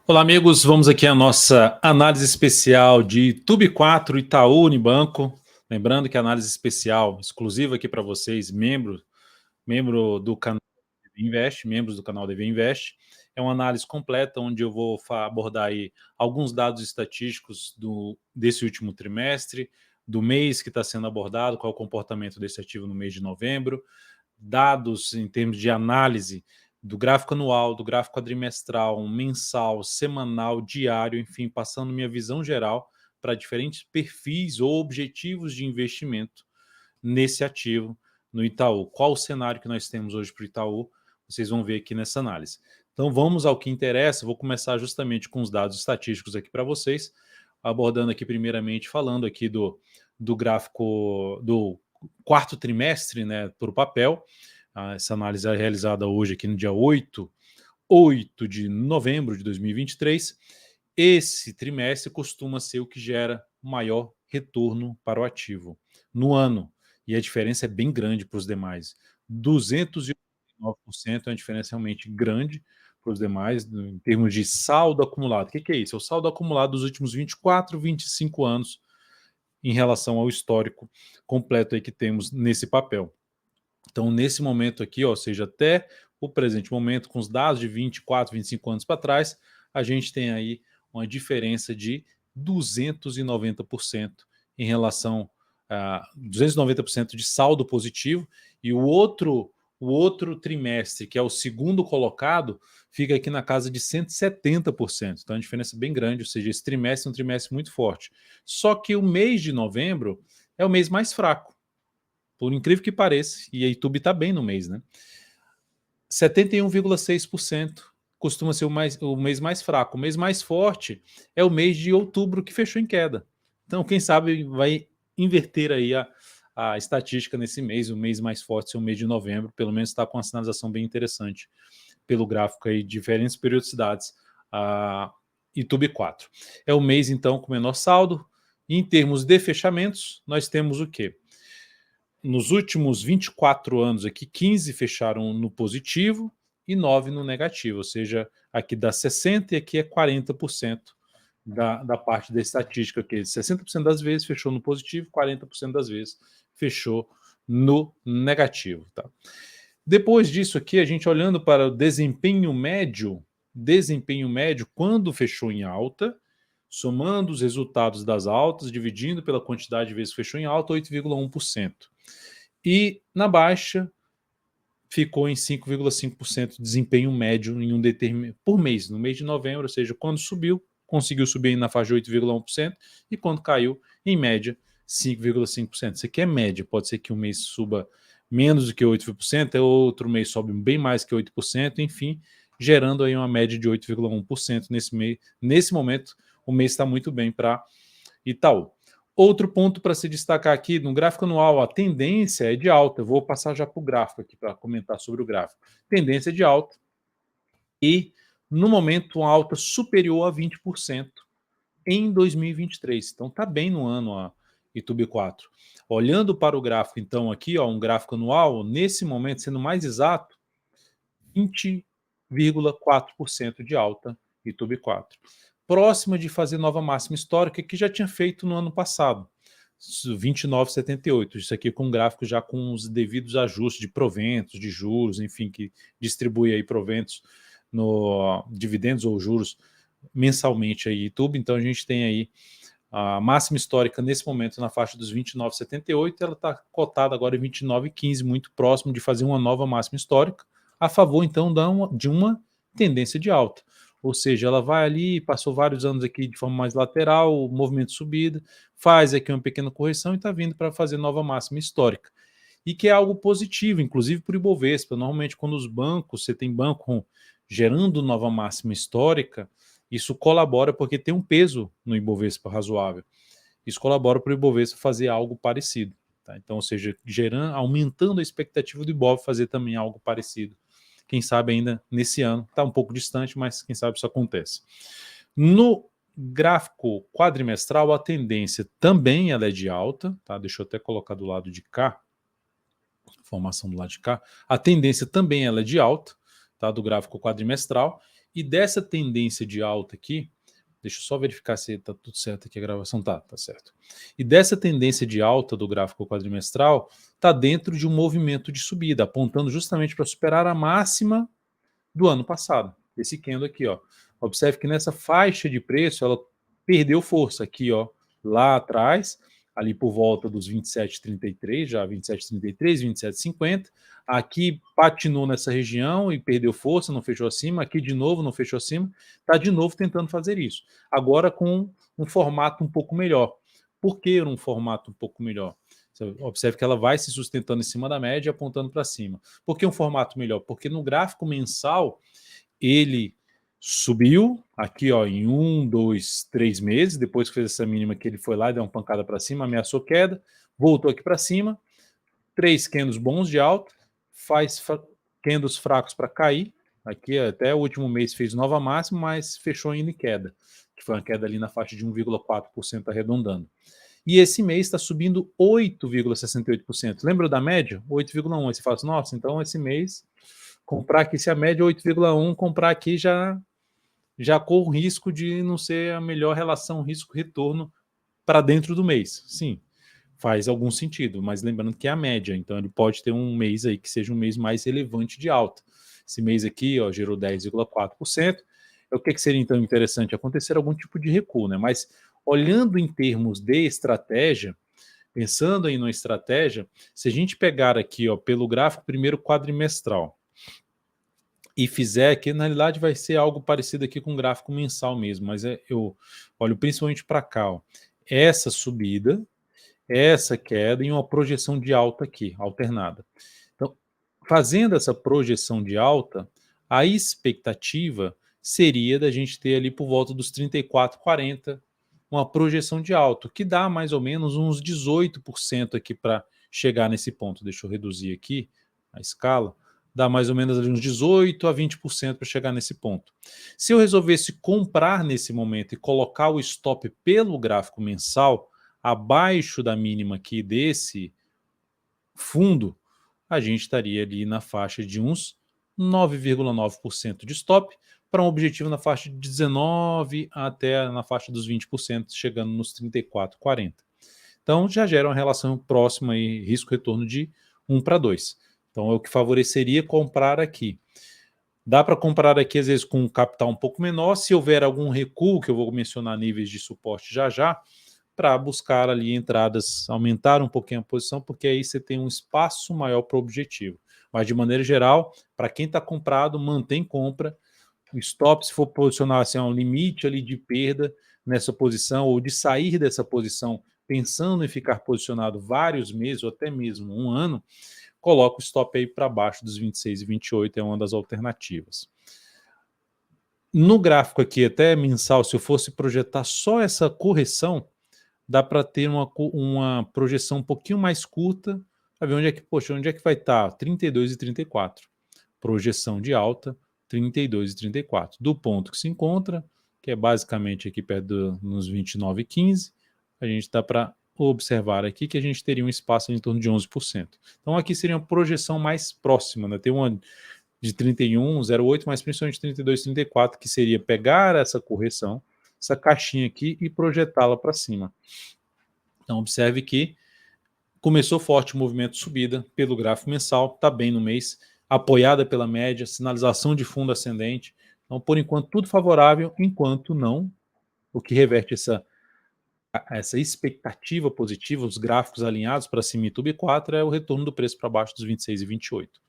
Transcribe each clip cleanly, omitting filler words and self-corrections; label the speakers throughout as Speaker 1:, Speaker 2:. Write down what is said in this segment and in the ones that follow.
Speaker 1: Olá, amigos. Vamos aqui à nossa análise especial de TUB4 Itaú Unibanco. Lembrando que a análise especial, exclusiva aqui para vocês, membro do canal DV Invest, membros do canal DV Invest, é uma análise completa onde eu vou abordar aí alguns dados estatísticos desse último trimestre, do mês que está sendo abordado, qual é o comportamento desse ativo no mês de novembro, dados em termos de análise do gráfico anual, do gráfico quadrimestral, mensal, semanal, diário, enfim, passando minha visão geral para diferentes perfis ou objetivos de investimento nesse ativo no Itaú. Qual o cenário que nós temos hoje para o Itaú? Vocês vão ver aqui nessa análise. Então vamos ao que interessa. Vou começar justamente com os dados estatísticos aqui para vocês, abordando aqui primeiramente, falando aqui do gráfico do quarto trimestre, né, por papel. Essa análise é realizada hoje aqui no dia 8 de novembro de 2023. Esse trimestre costuma ser o que gera maior retorno para o ativo no ano, e a diferença é bem grande para os demais. 209% é uma diferença realmente grande para os demais, em termos de saldo acumulado. O que é isso? É o saldo acumulado dos últimos 24, 25 anos em relação ao histórico completo aí que temos nesse papel. Então, nesse momento aqui, ou seja, até o presente momento, com os dados de 24, 25 anos para trás, a gente tem aí uma diferença de 290% em relação a 290% de saldo positivo, e o outro trimestre, que é o segundo colocado, fica aqui na casa de 170%. Então, a diferença é bem grande, ou seja, esse trimestre é um trimestre muito forte. Só que o mês de novembro é o mês mais fraco, por incrível que pareça, e a YouTube está bem no mês, né? 71,6% costuma ser o mês mais fraco. O mês mais forte é o mês de outubro, que fechou em queda. Então, quem sabe vai inverter aí a estatística nesse mês. O mês mais forte é o mês de novembro, pelo menos está com uma sinalização bem interessante pelo gráfico aí, diferentes periodicidades. YouTube 4. É o mês, então, com menor saldo. E em termos de fechamentos, nós temos o quê? Nos últimos 24 anos aqui, 15 fecharam no positivo e 9 no negativo, ou seja, aqui dá 60% e aqui é 40% da parte da estatística aqui. 60% das vezes fechou no positivo, 40% das vezes fechou no negativo. Tá? Depois disso aqui, a gente olhando para o desempenho médio, quando fechou em alta, somando os resultados das altas, dividindo pela quantidade de vezes que fechou em alta, 8,1%. E na baixa ficou em 5,5% de desempenho médio em por mês, no mês de novembro, ou seja, quando subiu, conseguiu subir na faixa de 8,1%, e quando caiu, em média, 5,5%. Isso aqui é média, pode ser que um mês suba menos do que 8%, outro mês sobe bem mais que 8%, enfim, gerando aí uma média de 8,1% nesse mês. Nesse momento, o mês está muito bem para Itaú. Outro ponto para se destacar aqui, no gráfico anual, a tendência é de alta. Eu vou passar já para o gráfico aqui para comentar sobre o gráfico. Tendência de alta e, no momento, uma alta superior a 20% em 2023. Então, está bem no ano a YouTube 4. Olhando para o gráfico, então, aqui, um gráfico anual, nesse momento, sendo mais exato, 20,4% de alta YouTube 4. Próxima de fazer nova máxima histórica, que já tinha feito no ano passado, 29,78. Isso aqui com gráfico já com os devidos ajustes de proventos, de juros, enfim, que distribui aí proventos no dividendos ou juros mensalmente aí YouTube. Então a gente tem aí a máxima histórica nesse momento na faixa dos 29,78, ela está cotada agora em 29,15, muito próximo de fazer uma nova máxima histórica, a favor então de uma tendência de alta. Ou seja, ela vai ali, passou vários anos aqui de forma mais lateral, movimento de subida, faz aqui uma pequena correção e está vindo para fazer nova máxima histórica. E que é algo positivo, inclusive para o Ibovespa. Normalmente, quando os bancos, você tem banco gerando nova máxima histórica, isso colabora porque tem um peso no Ibovespa razoável. Isso colabora para o Ibovespa fazer algo parecido. Tá? Então, ou seja, aumentando a expectativa do Ibov fazer também algo parecido. Quem sabe ainda nesse ano, está um pouco distante, mas quem sabe isso acontece. No gráfico quadrimestral, a tendência também ela é de alta, tá? Deixa eu até colocar do lado de cá, formação do lado de cá. A tendência também ela é de alta, tá? Do gráfico quadrimestral, E dessa tendência de alta aqui, deixa eu só verificar se está tudo certo aqui a gravação. Tá certo. E dessa tendência de alta do gráfico quadrimestral, está dentro de um movimento de subida, apontando justamente para superar a máxima do ano passado. Esse candle aqui, ó. Observe que nessa faixa de preço, ela perdeu força aqui, ó, lá atrás, ali por volta dos 27,33, já 27,33, 27,50. Aqui patinou nessa região e perdeu força, não fechou acima. Aqui de novo não fechou acima. Está de novo tentando fazer isso. Agora com um formato um pouco melhor. Por que um formato um pouco melhor? Você observe que ela vai se sustentando em cima da média, apontando para cima. Por que um formato melhor? Porque no gráfico mensal ele subiu aqui, ó, em 1, 2, 3 meses. Depois que fez essa mínima aqui, ele foi lá e deu uma pancada para cima, ameaçou queda, voltou aqui para cima. 3 candles bons de alta, faz candles fracos para cair. Aqui até o último mês fez nova máxima, mas fechou ainda em queda, que foi uma queda ali na faixa de 1,4% arredondando. E esse mês está subindo 8,68%. Lembra da média? 8,1%. Aí você fala assim, nossa, então esse mês, comprar aqui, se a média é 8,1%, comprar aqui já corre o risco de não ser a melhor relação risco-retorno para dentro do mês. Sim, faz algum sentido, mas lembrando que é a média, então ele pode ter um mês aí que seja um mês mais relevante de alta. Esse mês aqui, ó, gerou 10,4%. O que seria então interessante? Acontecer algum tipo de recuo, né? Mas olhando em termos de estratégia, pensando aí numa estratégia, se a gente pegar aqui, ó, pelo gráfico primeiro quadrimestral e fizer aqui, na realidade vai ser algo parecido aqui com o gráfico mensal mesmo, mas eu olho principalmente para cá, ó, essa subida, essa queda e uma projeção de alta aqui, alternada. Então, fazendo essa projeção de alta, a expectativa seria da gente ter ali por volta dos 34,40 uma projeção de alta, que dá mais ou menos uns 18% aqui para chegar nesse ponto. Deixa eu reduzir aqui a escala. Dá mais ou menos ali uns 18 a 20% para chegar nesse ponto. Se eu resolvesse comprar nesse momento e colocar o stop pelo gráfico mensal, abaixo da mínima aqui desse fundo, a gente estaria ali na faixa de uns 9,9% de stop para um objetivo na faixa de 19% até na faixa dos 20%, chegando nos 34,40. Então já gera uma relação próxima aí, risco-retorno de 1 para 2. Então é o que favoreceria comprar aqui. Dá para comprar aqui às vezes com um capital um pouco menor, se houver algum recuo, que eu vou mencionar níveis de suporte já, para buscar ali entradas, aumentar um pouquinho a posição, porque aí você tem um espaço maior para o objetivo. Mas de maneira geral, para quem está comprado, mantém compra. O stop, se for posicionar assim, um limite ali de perda nessa posição, ou de sair dessa posição pensando em ficar posicionado vários meses, ou até mesmo um ano, coloca o stop aí para baixo dos 26 e 28, é uma das alternativas. No gráfico aqui, até mensal, se eu fosse projetar só essa correção, dá para ter uma projeção um pouquinho mais curta, para ver onde é que, poxa, onde é que vai estar? 32 e 34. Projeção de alta, 32 e 34. Do ponto que se encontra, que é basicamente aqui perto nos 29,15, a gente dá para observar aqui que a gente teria um espaço em torno de 11%. Então aqui seria uma projeção mais próxima, né? Tem uma de 31,08, mas principalmente 32, 34, que seria pegar essa correção, essa caixinha aqui e projetá-la para cima. Então observe que começou forte o movimento de subida pelo gráfico mensal, está bem no mês, apoiada pela média, sinalização de fundo ascendente. Então, por enquanto, tudo favorável, enquanto não, o que reverte essa expectativa positiva, os gráficos alinhados para cima e TUB 4, é o retorno do preço para baixo dos 26 e 28.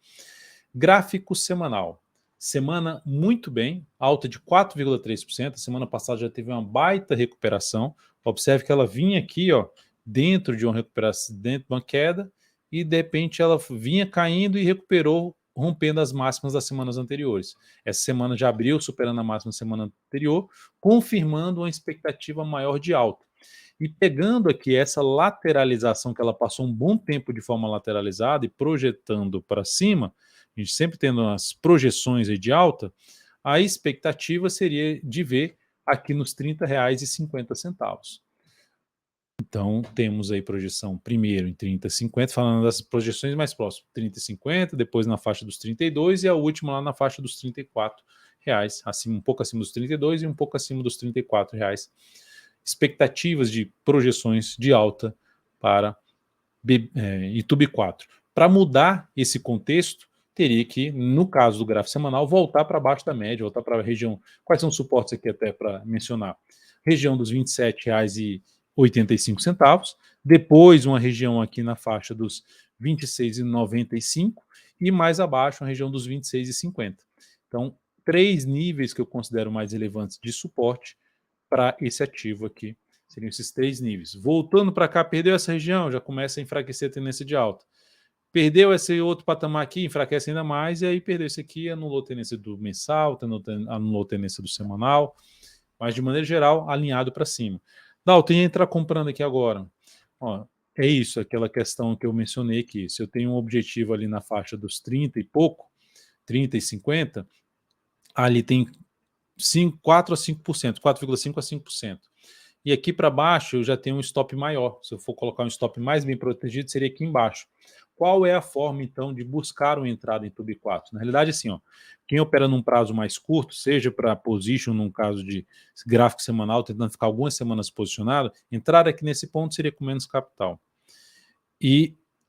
Speaker 1: Gráfico semanal. Semana muito bem, alta de 4,3%. Semana passada já teve uma baita recuperação. Observe que ela vinha aqui, ó, dentro de uma recuperação, dentro de uma queda, e de repente ela vinha caindo e recuperou, rompendo as máximas das semanas anteriores. Essa semana já abriu, superando a máxima da semana anterior, confirmando uma expectativa maior de alta. E pegando aqui essa lateralização, que ela passou um bom tempo de forma lateralizada e projetando para cima, a gente sempre tendo as projeções de alta, a expectativa seria de ver aqui nos R$ 30,50. Então, temos aí projeção primeiro em 30,50, falando das projeções mais próximas, 30,50, depois na faixa dos 32 e a última lá na faixa dos R$ reais, um pouco acima dos 32 e um pouco acima dos 34 reais. Expectativas de projeções de alta para YouTube 4. Para mudar esse contexto, teria que, no caso do gráfico semanal, voltar para baixo da média, voltar para a região. Quais são os suportes aqui até para mencionar? Região dos R$ 27,85, depois uma região aqui na faixa dos R$ 26,95 e mais abaixo a região dos R$ 26,50. Então, 3 níveis que eu considero mais relevantes de suporte para esse ativo aqui. Seriam esses 3 níveis. Voltando para cá, perdeu essa região, já começa a enfraquecer a tendência de alta. Perdeu esse outro patamar aqui, enfraquece ainda mais, e aí perdeu esse aqui, anulou a tendência do mensal, anulou a tendência do semanal, mas de maneira geral, alinhado para cima. Dalton, entrar comprando aqui agora. Ó, é isso, aquela questão que eu mencionei aqui. Se eu tenho um objetivo ali na faixa dos 30 e pouco, 30 e 50, ali tem 4 a 5%, 4,5 a 5%. E aqui para baixo eu já tenho um stop maior. Se eu for colocar um stop mais bem protegido, seria aqui embaixo. Qual é a forma, então, de buscar uma entrada em YouTube 4? Na realidade, assim, ó, quem opera num prazo mais curto, seja para position, num caso de gráfico semanal, tentando ficar algumas semanas posicionado, entrar aqui nesse ponto seria com menos capital.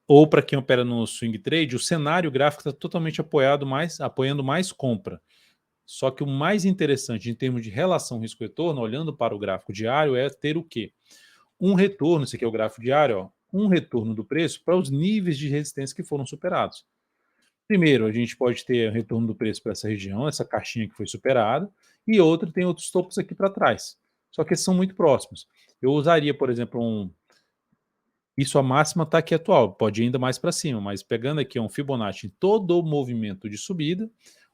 Speaker 1: Ou para quem opera no swing trade, o cenário gráfico está totalmente apoiando mais compra. Só que o mais interessante em termos de relação risco-retorno, olhando para o gráfico diário, é ter o quê? Um retorno, esse aqui é o gráfico diário, ó, um retorno do preço para os níveis de resistência que foram superados. Primeiro, a gente pode ter o retorno do preço para essa região, essa caixinha que foi superada, e outra tem outros topos aqui para trás. Só que esses são muito próximos. Eu usaria, por exemplo, isso a máxima está aqui atual, pode ir ainda mais para cima, mas pegando aqui um Fibonacci em todo o movimento de subida,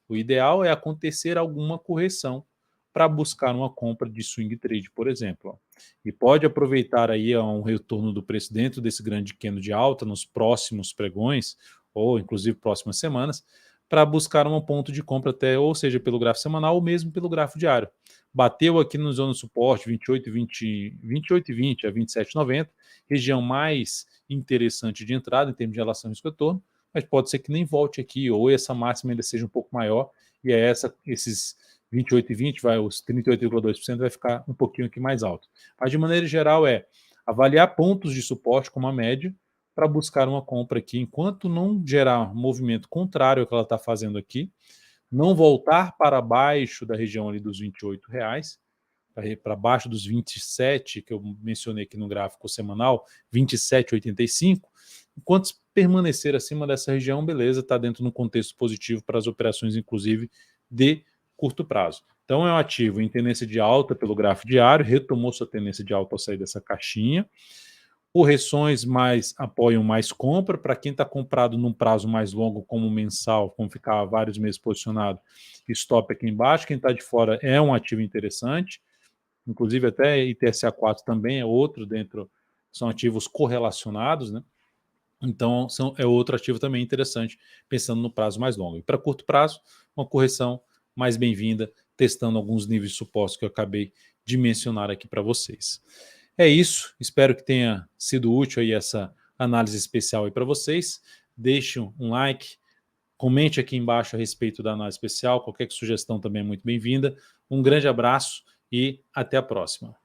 Speaker 1: o ideal é acontecer alguma correção para buscar uma compra de swing trade, por exemplo. E pode aproveitar aí um retorno do preço dentro desse grande candle de alta nos próximos pregões, ou inclusive próximas semanas, para buscar um ponto de compra até, ou seja, pelo gráfico semanal ou mesmo pelo gráfico diário. Bateu aqui no zona de suporte 28,20 a 27,90, região mais interessante de entrada em termos de relação risco-retorno, mas pode ser que nem volte aqui, ou essa máxima ainda seja um pouco maior, e é esses 28,20, os 38,2% vai ficar um pouquinho aqui mais alto. Mas de maneira geral é avaliar pontos de suporte como a média, para buscar uma compra aqui, enquanto não gerar movimento contrário ao que ela está fazendo aqui, não voltar para baixo da região ali dos R$ 28, para baixo dos 27, que eu mencionei aqui no gráfico semanal, 27,85, enquanto permanecer acima dessa região, beleza, está dentro de um contexto positivo para as operações, inclusive, de curto prazo. Então é um ativo em tendência de alta pelo gráfico diário, retomou sua tendência de alta ao sair dessa caixinha, correções apoiam mais compra. Para quem está comprado num prazo mais longo, como mensal, como ficar vários meses posicionado, stop aqui embaixo. Quem está de fora é um ativo interessante, inclusive até ITSA4 também é outro são ativos correlacionados, né? Então é outro ativo também interessante, pensando no prazo mais longo. E para curto prazo, uma correção mais bem-vinda, testando alguns níveis de suporte que eu acabei de mencionar aqui para vocês. É isso, espero que tenha sido útil aí essa análise especial aí para vocês. Deixe um like, comente aqui embaixo a respeito da análise especial, qualquer sugestão também é muito bem-vinda. Um grande abraço e até a próxima.